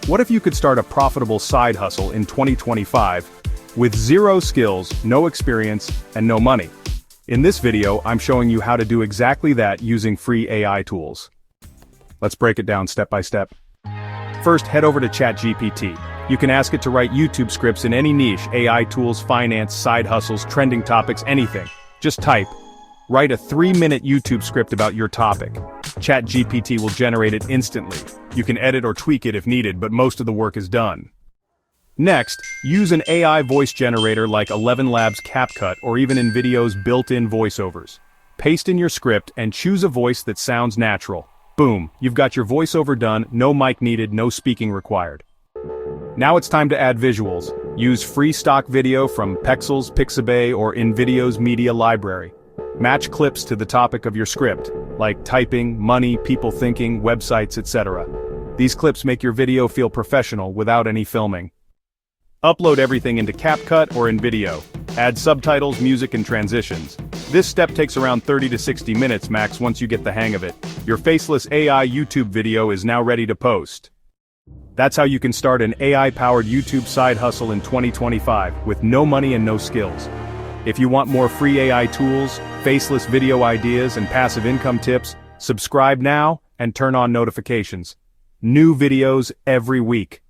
What if you could start a profitable side hustle in 2025 with zero skills, no experience, and no money? In this video, I'm showing you how to do exactly that using free AI tools. Let's break it down step by step. First, head over to ChatGPT. You can ask it to write YouTube scripts in any niche: AI tools, finance, side hustles, trending topics, anything. Just type, write a 3-minute YouTube script about your topic. ChatGPT will generate it instantly. You can edit or tweak it if needed, but most of the work is done. Next, use an AI voice generator like 11 Labs CapCut or even NVIDIA's built-in voiceovers. Paste in your script and choose a voice that sounds natural. Boom, you've got your voiceover done, no mic needed, no speaking required. Now it's time to add visuals. Use free stock video from Pexels, Pixabay, or NVIDIA's media library. Match clips to the topic of your script, like typing, money, people thinking, websites, etc. These clips make your video feel professional without any filming. Upload everything into CapCut or NVIDIA. Add subtitles, music, and transitions. This step takes around 30 to 60 minutes max once you get the hang of it. Your Faceless AI YouTube video is now ready to post. That's how you can start an AI-powered YouTube side hustle in 2025 with no money and no skills. If you want more free AI tools, faceless video ideas, and passive income tips, subscribe now and turn on notifications. New videos every week.